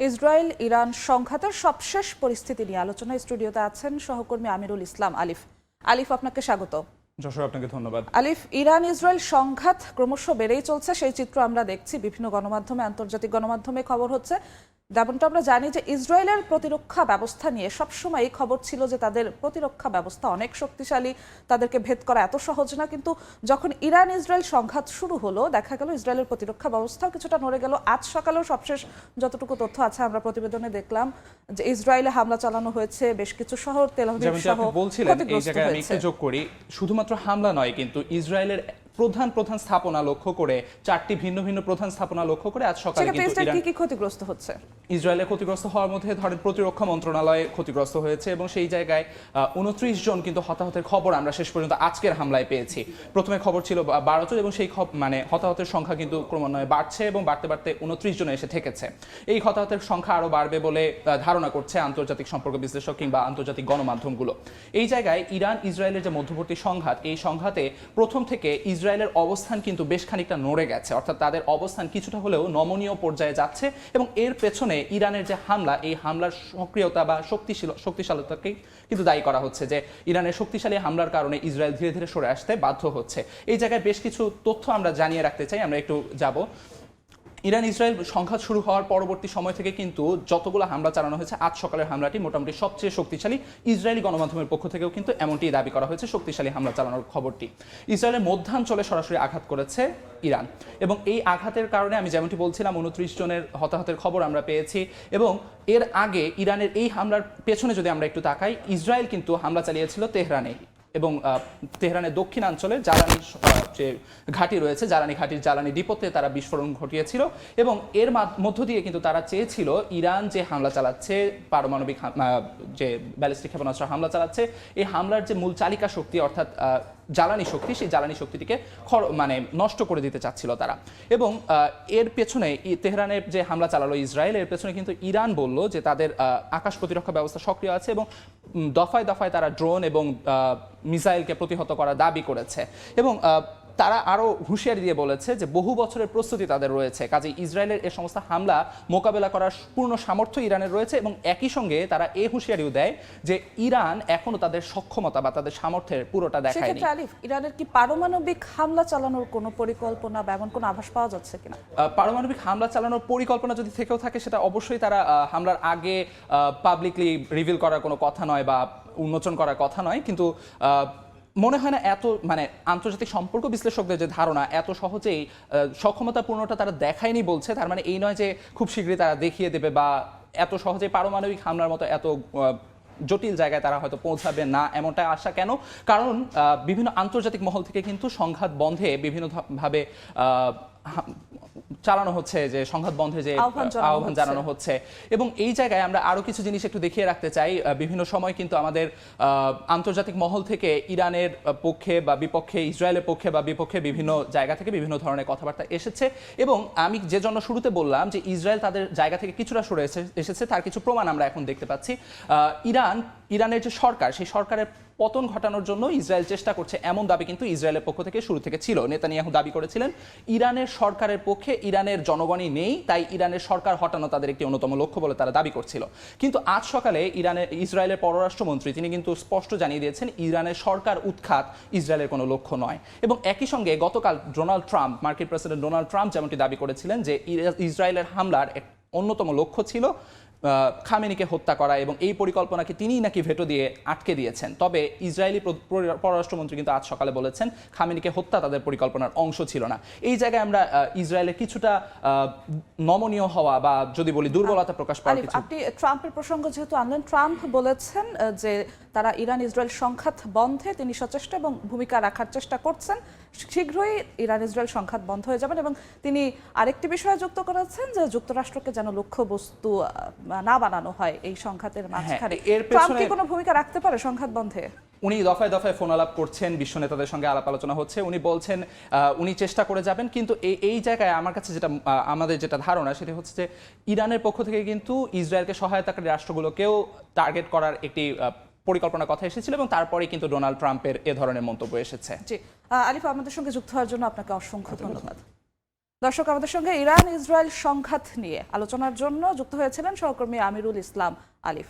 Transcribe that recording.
Israel Iran সংঘাতের সবশেষ পরিস্থিতি নিয়ে আলোচনায় স্টুডিওতে আছেন সহকর্মী আমিরুল ইসলাম আলিফ। আলিফ, আপনাকে স্বাগত। যশোর, আপনাকে ধন্যবাদ। আলিফ, ইরান ইসরায়েল সংঘাত ক্রমশ বেড়েই চলছে, সেই চিত্র আমরা দেখছি বিভিন্ন গণমাধ্যমে, আন্তর্জাতিক গণমাধ্যমে খবর হচ্ছে। যেমনটা আমরা জানি যে ইসরায়েলের প্রতিরক্ষা ব্যবস্থা নিয়ে সবসময় খবর ছিল যে তাদের প্রতিরক্ষা ব্যবস্থা অনেক শক্তিশালী, তাদেরকে ভেদ করা এত সহজ না। কিন্তু যখন ইরান ইসরায়েল সংঘাত শুরু হলো, দেখা গেল ইসরায়েলের প্রতিরক্ষা ব্যবস্থাও কিছুটা নড়ে গেল। আজ সকালেও সবশেষ যতটুকু তথ্য আছে আমরা প্রতিবেদনে দেখলাম যে ইসরায়েলে হামলা চালানো হয়েছে, বেশ কিছু শহর তেল আভিভ সহ বলছিলেন। এই জায়গায় আমি একটু যোগ করি, শুধুমাত্র হামলা নয়, কিন্তু ইসরায়েলের প্রধান স্থাপনা লক্ষ্য করে, 4টি ভিন্ন ভিন্ন প্রধান স্থাপনা লক্ষ্য করে আজ সকালে কিন্তু ইরান কি ক্ষতিগ্রস্ত হচ্ছে। ইসরায়েলের ক্ষতিগ্রস্ত হওয়ার মধ্যে ধরেন প্রতিরক্ষা মন্ত্রণালয় ক্ষতিগ্রস্ত হয়েছে এবং সেই জায়গায় 29 জন কিন্তু হতাহতের খবর আমরা শেষ পর্যন্ত আজকের হামলায় পেয়েছি। প্রথমে খবর ছিল 12 জন এবং সেই হতাহতের সংখ্যা কিন্তু ক্রমান্বয়ে বাড়ছে এবং বাড়তে বাড়তে 29 জনে এসে ঠেকেছে। এই হতাহতের সংখ্যা আরও বাড়বে বলে ধারণা করছে আন্তর্জাতিক সম্পর্ক বিশ্লেষক কিংবা আন্তর্জাতিক গণমাধ্যমগুলো। এই জায়গায় ইরান ইসরায়েলের যে মধ্যবর্তী সংঘাত, এই সংঘাতে প্রথম থেকে ইসরায়েলের অবস্থান কিন্তু বেশ খানিকটা নড়ে গেছে, অর্থাৎ তাদের অবস্থান কিছুটা হলেও নমনীয় পর্যায়ে যাচ্ছে এবং এর পেছনে ইরানের যে হামলা, এই হামলার সক্রিয়তা বা শক্তিশালীতাকে কিন্তু দায়ী করা হচ্ছে যে ইরানের শক্তিশালী হামলার কারণে ইসরায়েল ধীরে ধীরে সরে আসতে বাধ্য হচ্ছে। এই জায়গায় বেশ কিছু তথ্য আমরা জানিয়ে রাখতে চাই, আমরা একটু যাব। ইরান ইসরায়েল সংঘাত শুরু হওয়ার পরবর্তী সময় থেকে কিন্তু যতগুলো হামলা চালানো হয়েছে, আজ সকালের হামলাটি মোটামুটি সবচেয়ে শক্তিশালী। ইসরায়েলি গণমাধ্যমের পক্ষ থেকেও কিন্তু এমনটি দাবি করা হয়েছে, শক্তিশালী হামলা চালানোর খবরটি। ইসরায়েলের মধ্যাঞ্চলে সরাসরি আঘাত করেছে ইরান এবং এই আঘাতের কারণে আমি যেমনটি বলছিলাম 29 জনের হতাহতের খবর আমরা পেয়েছি। এবং এর আগে ইরানের এই হামলার পেছনে যদি আমরা একটু তাকাই, ইসরায়েল কিন্তু হামলা চালিয়েছিল তেহরানে এবং তেহরানের দক্ষিণাঞ্চলে জ্বালানি যে ঘাঁটি রয়েছে, জ্বালানি ঘাঁটির জ্বালানি ডিপোতে তারা বিস্ফোরণ ঘটিয়েছিল এবং এর মধ্য দিয়ে কিন্তু তারা চেয়েছিল ইরান যে হামলা চালাচ্ছে, পারমাণবিক যে ব্যালিস্টিক ক্ষেপণাস্ত্র হামলা চালাচ্ছে, এই হামলার যে মূল চালিকা শক্তি অর্থাৎ জ্বালানি শক্তি, সেই জ্বালানি শক্তিটিকে নষ্ট করে দিতে চাচ্ছিল তারা। এবং এর পেছনে তেহরানের যে হামলা চালালো ইসরায়েল, এর পেছনে কিন্তু ইরান বলল যে তাদের আকাশ প্রতিরক্ষা ব্যবস্থা সক্রিয় আছে এবং দফায় দফায় তারা ড্রোন এবং মিসাইলকে প্রতিহত করার দাবি করেছে এবং তারা আরও হুঁশিয়ারি দিয়ে বলেছে যে বহু বছরের প্রস্তুতি তাদের রয়েছে, কাজে ইসরায়েলের এ সমস্ত হামলা মোকাবেলা করার পূর্ণ সামর্থ্য ইরানের রয়েছে। এবং একই সঙ্গে তারা এই হুঁশিয়ারিও দেয় যে ইরান এখনো তাদের সক্ষমতা বা তাদের সামর্থ্যের পুরোটা দেখায়নি। ইরানের কি পারমাণবিক হামলা চালানোর কোনো পরিকল্পনা বা এমন কোনো আভাস পাওয়া যাচ্ছে কিনা? পারমাণবিক হামলা চালানোর পরিকল্পনা যদি থেকেও থাকে, সেটা অবশ্যই তারা হামলার আগে পাবলিকলি রিভিল করার কোনো কথা নয় বা উন্মোচন করার কথা নয়, কিন্তু মনে হয় না এত আন্তর্জাতিক সম্পর্ক বিশ্লেষকদের যে ধারণা, এত সহজেই সক্ষমতাপূর্ণটা তারা দেখায়নি বলছে। তার মানে এই নয় যে খুব শীঘ্রই তারা দেখিয়ে দেবে বা এত সহজেই পারমাণবিক হামলার মতো এত জটিল জায়গায় তারা হয়তো পৌঁছাবে না, এমনটা আশা কেন? কারণ বিভিন্ন আন্তর্জাতিক মহল থেকে কিন্তু সংঘাত বন্ধে বিভিন্নভাবে চালানো হচ্ছে, যে সংঘাত বন্ধে যে আহ্বান জানানো হচ্ছে। এবং এই জায়গায় আমরা আরো কিছু জিনিস একটু দেখিয়ে রাখতে চাই। বিভিন্ন সময় কিন্তু আমাদের আন্তর্জাতিক মহল থেকে ইরানের পক্ষে বা বিপক্ষে, ইসরায়েলের পক্ষে বা বিপক্ষে বিভিন্ন জায়গা থেকে বিভিন্ন ধরনের কথাবার্তা এসেছে এবং আমি যে জন্য শুরুতে বললাম যে ইসরায়েল তাদের জায়গা থেকে কিছুটা সরে এসেছে, তার কিছু প্রমাণ আমরা এখন দেখতে পাচ্ছি। ইরানের যে সরকার, সেই সরকারের পতন ঘটানোর জন্য ইসরায়েল চেষ্টা করছে, এমন দাবি কিন্তু ইসরায়েলের পক্ষ থেকে শুরু থেকে ছিল। নেতানিয়াহু দাবি করেছিলেন ইরানের সরকারের পক্ষে ইরানের জনগণই নেই, তাই ইরানের সরকার হটানো তাদের একটি অন্যতম লক্ষ্য বলে তারা দাবি করছিল। কিন্তু আজ সকালে ইসরায়েলের পররাষ্ট্রমন্ত্রী তিনি কিন্তু স্পষ্ট জানিয়ে দিয়েছেন ইরানের সরকার উৎখাত ইসরায়েলের কোনো লক্ষ্য নয়। এবং একই সঙ্গে গতকাল মার্কিন প্রেসিডেন্ট ডোনাল্ড ট্রাম্প যেমনটি দাবি করেছিলেন যে ইসরায়েলের হামলার অন্যতম লক্ষ্য ছিল খামেনিকে হত্যা করা এবং এই পরিকল্পনাকে তিনিই নাকি ভেটো দিয়ে আটকে দিয়েছেন। তবে ইসরায়েলি পররাষ্ট্রমন্ত্রী কিন্তু আজ সকালে বলেছেন খামেনিকে হত্যা তাদের পরিকল্পনার অংশ ছিল না। এই জায়গায় আমরা ইসরায়েলের কিছুটা নমনীয় হওয়া বা যদি বলি দুর্বলতা প্রকাশ পাওয়া। আপনি ট্রাম্পের প্রসঙ্গ যেহেতু আনলেন, ট্রাম্প বলেছেন যে তারা ইরান ইসরায়েল সংঘাত বন্ধে তিনি সচেষ্ট এবং ভূমিকা রাখার চেষ্টা করছেন, শীঘ্রই ইরান ইসরায়েল সংঘাত বন্ধ হয়ে যাবেন। এবং তিনি আরেকটি বিষয় যুক্ত করেছেন যে যুক্তরাষ্ট্রকে যেন লক্ষ্যবস্তু না বানানো হয় এই সংঘাতের মাঝখানে। ট্রাম্প কি কোনো ভূমিকা রাখতে পারে সংঘাত বন্ধে? উনি দফায় দফায় ফোন আলাপ করছেন, বিশ্ব নেতাদের সঙ্গে আলাপ আলোচনা হচ্ছে, উনি বলছেন উনি চেষ্টা করে যাবেন। কিন্তু এই জায়গায় আমার কাছে আমাদের যেটা ধারণা সেটা হচ্ছে যে ইরানের পক্ষ থেকে কিন্তু ইসরায়েলকে সহায়তাকারী রাষ্ট্রগুলোকেও টার্গেট করার একটি পরিকল্পনার কথা এসেছিল এবং তারপরে কিন্তু ডোনাল্ড ট্রাম্পের এ ধরনের মন্তব্য এসেছে। জি আলিফ, আমাদের সঙ্গে যুক্ত হওয়ার জন্য আপনাকে অসংখ্য ধন্যবাদ। দর্শক, আমাদের সঙ্গে ইরান ইসরায়েল সংঘাত নিয়ে আলোচনার জন্য যুক্ত হয়েছিলেন সহকর্মী আমিরুল ইসলাম আলিফ।